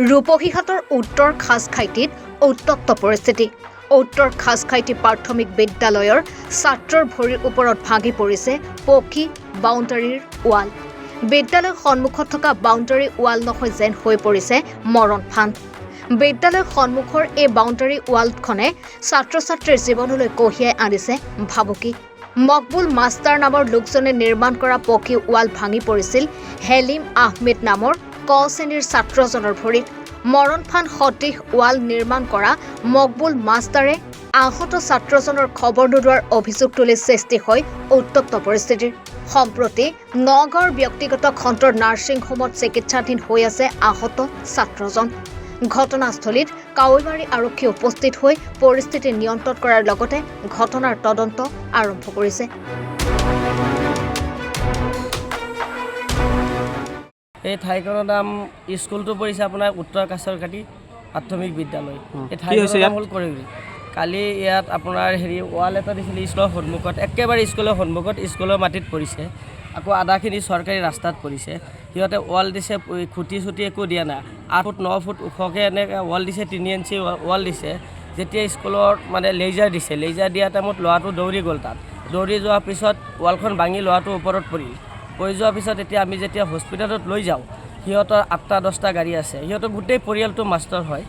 ৰূপহীহাটৰ উত্তৰ খাজখাইটিত উত্তপ্ত পৰিস্থিতি। উত্তৰ খাজখাইটি প্ৰাথমিক বিদ্যালয়ৰ ছাত্ৰৰ ভৰিৰ ওপৰত ভাগি পৰিছে পকী বাউণ্ডাৰীৰ ৱাল। বিদ্যালয়ৰ সন্মুখত থকা বাউণ্ডাৰী ৱাল নহয় যেন হৈ পৰিছে মৰণ ফান্দ। বিদ্যালয়ৰ সন্মুখৰ এই বাউণ্ডাৰী ৱালখনে ছাত্ৰ ছাত্ৰীৰ জীৱনলৈ কঢ়িয়াই আনিছে ভাবুকি। মকবুল মাষ্টাৰ নামৰ লোকজনে নিৰ্মাণ কৰা পকী ৱাল ভাঙি পৰিছিল হেলিম আহমেদ নামৰ ক শ্ৰেণীৰ ছাত্ৰজনৰ ভৰিত। মৰণ ফান্দ সদৃশ ৱাল নিৰ্মাণ কৰা মকবুল মাষ্টাৰে আহত ছাত্ৰজনৰ খবৰ নোলোৱাৰ অভিযোগ তুলি সৃষ্টি হয় উত্তপ্ত পৰিস্থিতিৰ। সম্প্ৰতি নগাঁৱৰ ব্যক্তিগত খণ্ডৰ নাৰ্ছিং হোমত চিকিৎসাধীন হৈ আছে আহত ছাত্ৰজন। ঘটনাস্থলীত কাৱৈমাৰী আৰক্ষী উপস্থিত হৈ পৰিস্থিতি নিয়ন্ত্ৰণ কৰাৰ লগতে ঘটনাৰ তদন্ত আৰম্ভ কৰিছে। এই ঠাইখনৰ নাম স্কুলটো পৰিছে আপোনাৰ উত্তৰ কাছৰকাটি প্ৰাথমিক বিদ্যালয়। এই ঠাইখনৰ নাম হ'ল কৰিগুৰি। কালি ইয়াত আপোনাৰ ৱাল এটা দিছিলে স্কুলৰ সন্মুখত, একেবাৰে স্কুলৰ সন্মুখত, স্কুলৰ মাটিত পৰিছে। আকৌ আধাখিনি চৰকাৰী ৰাস্তাত পৰিছে। সিহঁতে ৱাল দিছে, খুঁটি চুটি একো দিয়া নাই। 8 ফুট 9 ফুট ওখকৈ এনেকৈ ৱাল দিছে, 3 ইঞ্চি ৱাল দিছে। যেতিয়া স্কুলত মানে লেজাৰ দিছে, লেজাৰ দিয়া টাইমত ল'ৰাটো দৌৰি গ'ল। তাত দৌৰি যোৱাৰ পিছত ৱালখন ভাঙি ল'ৰাটো ওপৰত পৰি যোৱাৰ পিছত এতিয়া আমি যেতিয়া হস্পিটেলত লৈ যাওঁ, সিহঁতৰ 8টা 10টা গাড়ী আছে। সিহঁতৰ গোটেই পৰিয়ালটো মাষ্টৰ হয়।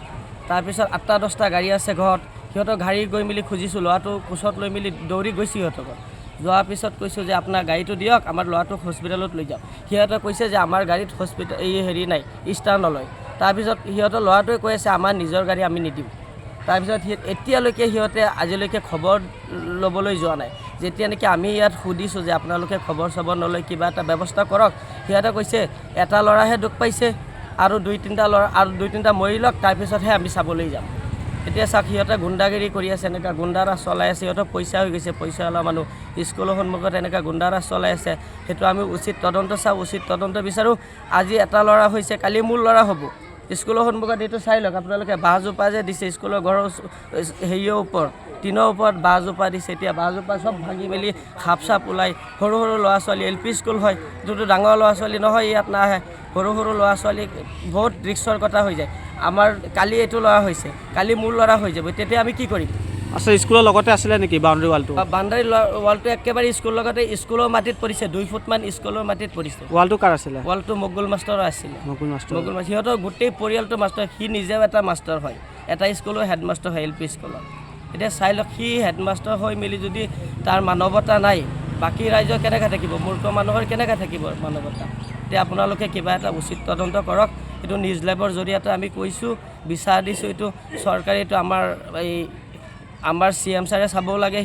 তাৰপিছত 8টা 10টা গাড়ী আছে ঘৰত। সিহঁতৰ গাড়ী গৈ মেলি খুজিছোঁ, ল'ৰাটো কোচত লৈ মেলি দৌৰি গৈছোঁ সিহঁতৰ ঘৰত। যোৱাৰ পিছত কৈছোঁ যে আপোনাৰ গাড়ীটো দিয়ক, আমাৰ ল'ৰাটোক হস্পিটেলত লৈ যাওক। সিহঁতে কৈছে যে আমাৰ গাড়ীত নাই, ষ্টাৰ নলয়। তাৰপিছত সিহঁতৰ ল'ৰাটোৱে কৈ আছে আমাৰ নিজৰ গাড়ী আমি নিদিওঁ। তাৰপিছত এতিয়ালৈকে সিহঁতে আজিলৈকে খবৰ ল'বলৈ যোৱা নাই। যেতিয়া নেকি আমি ইয়াত সুধিছোঁ যে আপোনালোকে খবৰ চবৰ নলয়, কিবা এটা ব্যৱস্থা কৰক, সিহঁতে কৈছে এটা ল'ৰাহে দুখ পাইছে আৰু 2-3টা ল'ৰা আৰু 2-3টা মৰি লওক, তাৰপিছতহে আমি চাবলৈ যাম। এতিয়া চাওক, সিহঁতে গুণ্ডাগিৰি কৰি আছে, এনেকুৱা গুণ্ডাৰাজ চলাই আছে। সিহঁতৰ পইচা হৈ গৈছে, পইচাওয়ালা মানুহ। স্কুলৰ সন্মুখত এনেকুৱা গুণ্ডাৰাজ চলাই আছে। সেইটো আমি উচিত তদন্ত চাওঁ, উচিত তদন্ত বিচাৰোঁ। আজি এটা ল'ৰা হৈছে, কালি মোৰ ল'ৰা হ'ব। স্কুলৰ সন্মুখত এইটো চাই লওক আপোনালোকে, বাঁহজোপা যে দিছে স্কুলৰ ঘৰৰ হেৰিৰ ওপৰত, টিনৰ ওপৰত বাঁহজোপা দিছে। এতিয়া বাঁহজোপা চব ভাঙি মেলি সাপ চাপ ওলাই। সৰু সৰু ল'ৰা ছোৱালী, LP স্কুল হয়, যোনটো ডাঙৰ ল'ৰা ছোৱালী নহয়, ইয়াত নাহে। সৰু সৰু ল'ৰা ছোৱালী বহুত ৰিক্সৰ কথা হৈ যায়। আমাৰ কালি এইটো ল'ৰা হৈছে, কালি মোৰ ল'ৰা হৈ যাব, তেতিয়া আমি কি কৰিম? আচ্ছা, স্কুলৰ লগতে আছিলে নেকি বাউণ্ডাৰী ৱালটো? বাউণ্ডাৰী ৱালটো একেবাৰে স্কুলৰ লগতে, স্কুলৰ মাটিত পৰিছে, 2 ফুটমান স্কুলৰ মাটিত পৰিছে। ৱালটো কাৰ আছিলে? ৱালটো মকবুল মাষ্টৰৰ আছিলে। মকবুল মাষ্টৰ। সিহঁতৰ গোটেই পৰিয়ালটো মাষ্টৰ। সি নিজেও এটা মাষ্টৰ হয়, এটা স্কুলৰ হেডমাষ্টৰ হয়, LP স্কুলত। এতিয়া চাই লওক, সি হেডমাষ্টৰ হৈ মেলি যদি তাৰ মানৱতা নাই, বাকী ৰাইজৰ কেনেকৈ থাকিব? মূৰ্খ মানুহৰ কেনেকৈ থাকিব মানৱতা? এতিয়া আপোনালোকে কিবা এটা উচিত তদন্ত কৰক। এইটো নিউজ লাইভৰ জৰিয়তে আমি কৈছোঁ, বিচাৰ দিছোঁ। এইটো চৰকাৰে, এইটো আমাৰ CM ছাৰে চাব লাগে,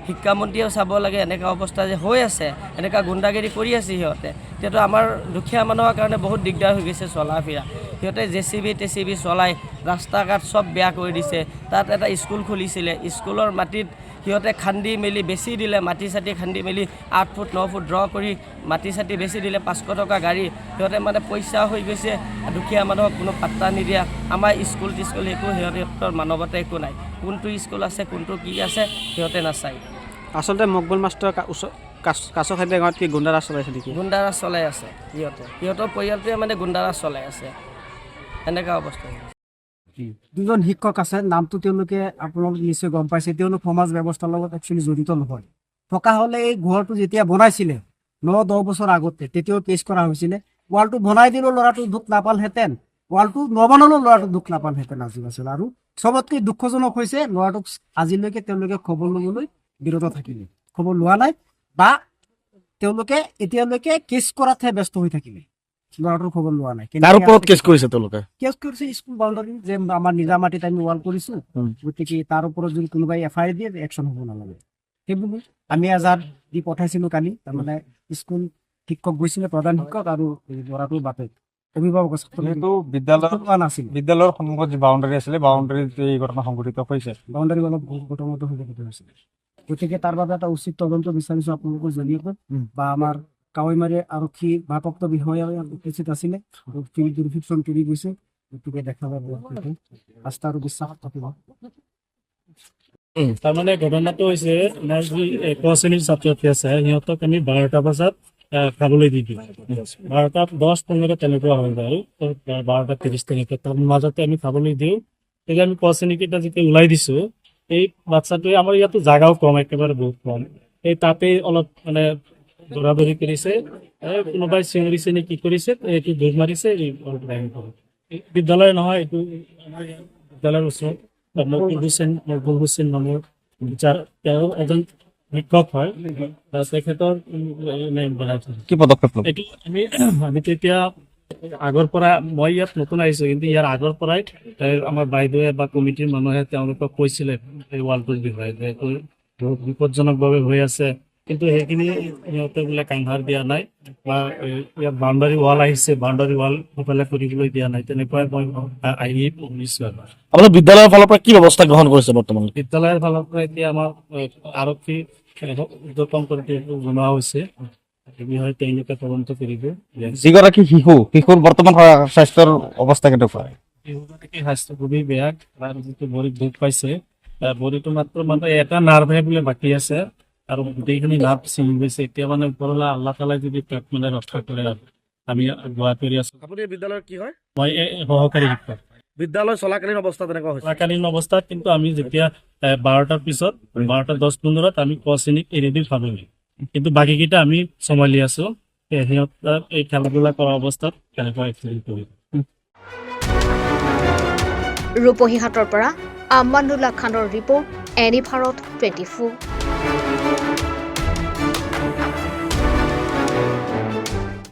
শিক্ষামন্ত্ৰীয়েও চাব লাগে। এনেকুৱা অৱস্থা যে হৈ আছে, এনেকুৱা গুণ্ডাগিৰি কৰি আছে সিহঁতে। এতিয়াতো আমাৰ দুখীয়া মানুহৰ কাৰণে বহুত দিগদাৰ হৈ গৈছে চলা ফিৰা। সিহঁতে JCB TCB চলাই ৰাস্তা ঘাট চব বেয়া কৰি দিছে। তাত এটা স্কুল খুলিছিলে, স্কুলৰ মাটিত সিহঁতে খান্দি মেলি বেচি দিলে, মাটি চাটি খান্দি মেলি 8 ফুট 9 ফুট ড্ৰ কৰি মাটি চাটি বেচি দিলে। 500 টকা গাড়ী। সিহঁতে মানে পইচা হৈ গৈছে, দুখীয়া মানুহক কোনো পাত্তা নিদিয়া। আমাৰ স্কুল টিস্কুল একো সিহঁতৰ মানৱতা একো নাই। কোনটো স্কুল আছে, কোনটো কি আছে, সিহঁতে নাচায়। আচলতে মকবুল মাষ্টৰ কাছখাইটি গাঁৱত কি গুণ্ডাৰাজ চলাইছে নেকি? গুণ্ডাৰাজ চলাই আছে সিহঁতৰ পৰিয়ালটোৱে মানে গুণ্ডাৰাজ চলাই আছে, এনেকুৱা অৱস্থা। দুজন শিক্ষক আছে, নামটো তেওঁলোকে আপোনালোকে নিশ্চয় গম পাইছে। তেওঁলোক সমাজ ব্যৱস্থাৰ লগত একচুৱেলি জড়িত নহয়। থকা হ'লে এই ঘৰটো যেতিয়া বনাইছিলে 9-10 বছৰ আগতে, তেতিয়াও কেছ কৰা হৈছিলে। ৱালটো বনাই দিলেও ল'ৰাটো দুখ নাপালহেঁতেন, ৱালটো নবনালেও ল'ৰাটো দুখ নাপালহেঁতেন আজি আছিল। আৰু চবতকৈ দুখজনক হৈছে ল'ৰাটোক আজিলৈকে তেওঁলোকে খবৰ ল'বলৈ বিৰত থাকিলে, খবৰ লোৱা নাই, বা তেওঁলোকে এতিয়ালৈকে কেছ কৰাতহে ব্যস্ত হৈ থাকিলে, ল'ৰাটোৰ খবৰ লোৱা নাই। তাৰ ওপৰত কেছ কৰিছে তেওঁলোকে? কেছ কৰিছে স্কুল বাউণ্ডাৰী, যে আমাৰ নিজা মাটিত আমি ৱাল কৰিছো, গতিকে তাৰ ওপৰত যদি কোনোবাই FIR দিয়ে একশ্যন হ'ব নালাগে। সেইবুলি আমি এজাহাৰ দি পঠাইছিলো কালি। তাৰমানে স্কুল শিক্ষক গৈছিলে, প্ৰধান শিক্ষক আৰু ল'ৰাটোৰ বাপেক, অভিভাৱক বিদ্যালয়ৰ সন্মুখত যি বাউণ্ডাৰী আছিলে, বাউণ্ডাৰীত এই ঘটনা সংঘটিত হৈছে। বাউণ্ডাৰী অলপ ঘটনাটো সংঘটিত হৈছিলে। গতিকে তাৰ বাবে এটা উচিত তদন্ত বিচাৰিছো আপোনালোকৰ জৰিয়তে, বা আমাৰ কাৱৈমাৰী আৰক্ষী ভাৰপ্ৰাপ্ত বিষয়া উপস্থিত আছিলে, ফিল্ড ভেৰিফিকেশ্যন কৰি গৈছে। গতিকে দেখা যাব, আস্থা আৰু বিশ্বাস থাকিব। তাৰমানে ঘটনাটো হৈছে, আমাৰ যি 1 শ্ৰেণীৰ ছাত্ৰ ছাত্ৰী আছে, সিহঁতক আমি 12টা বজাত খাবলৈ দি দিওঁ 12:10-15 তেনেকুৱা হৈ যায় আৰু 12:30 তেনেকুৱা তাৰ মাজতে আমি খাবলৈ দিওঁ। তেতিয়া আমি ক শ্ৰেণীকেইটা যেতিয়া ওলাই দিছোঁ এই বাচ্ছাটোৱে আমাৰ ইয়াতো জাগাও কম, একেবাৰে বহুত কম, এই তাতেই অলপ মানে দৌৰা-দৌৰি কৰিছে, কোনোবাই চিঞৰিছে নে কি কৰিছে, এইটো দৌৰ মাৰিছে, এই বিদ্যালয় নহয়, এইটো আমাৰ বিদ্যালয়ৰ ওচৰত মকবুল হুছেইন নামৰ তেওঁ এজন শিক্ষক হয়, তেখেতৰ কি পদক্ষেপ ল'ব? এইটো আমি তেতিয়া আগৰ পৰা মই ইয়াত নতুন আহিছোঁ, কিন্তু ইয়াৰ আগৰ পৰাই আমাৰ বাইদেৱে বা কমিটিৰ মানুহে তেওঁলোকক কৈছিলে এই ৱালটোৰ বিষয়ে যে এইটো বহুত বিপদজনকভাৱে হৈ আছে, কিন্তু সেইখিনি সিহঁতে বোলে কাংহাৰ দিয়া নাই বা ইয়াত বাউণ্ডাৰী ৱাল আহিছে, বাউণ্ডাৰী ৱাল সিফালে কৰিবলৈ দিয়া নাই, তেনেকুৱাই মই আহি শুনিছোঁ। আপোনাৰ বিদ্যালয়ৰ ফালৰ পৰা কি ব্যৱস্থা গ্ৰহণ কৰিছে বৰ্তমান? বিদ্যালয়ৰ ফালৰ পৰা এতিয়া আমাৰ আৰক্ষী উদ্যতন কৰি জনোৱা হৈছে, এই বিষয়ে তেওঁলোকে তদন্ত কৰিব। যিগৰাকী শিশুৰ বৰ্তমান স্বাস্থ্যৰ অৱস্থা কেনেকুৱা? শিশুগৰাকীৰ স্বাস্থ্য খুবেই বেয়া, তাৰ যিটো ভৰিত দুখ পাইছে, ভৰিটো মাত্ৰ মানে এটা নাৰ্ভহে বোলে বাকী আছে আৰু গোটেইখিনি নাৰ্ভ ছিঙি গৈছে। এতিয়া মানে ওপৰলৈ আল্লাহ তালাই যদি মানে ৰক্ষা কৰে আৰু আমি দোৱা কৰি আছোঁ। আপুনি বিদ্যালয়ৰ কি হয়? মই সহকাৰী শিক্ষক। বিদ্যালয় চলাকালীন অৱস্থা তেনেকুৱা হৈছে? চলাকালীন অৱস্থাত কিন্তু আমি যেতিয়া 12টাৰ পিছত 12:10-15 আমি ক শ্ৰেণীক এৰি দি খাবলৈ, কিন্তু বাকীকেইটা আমি চম্ভালি আছোঁ। সিহঁত এই খেলা ধূলা কৰা অৱস্থাত কেনেকুৱা এক্সিডেণ্ট কৰিম। ৰূপহীহাটৰ পৰা আমানুল্লাহ খানৰ ৰিপৰ্ট, এনি ভাৰত 24।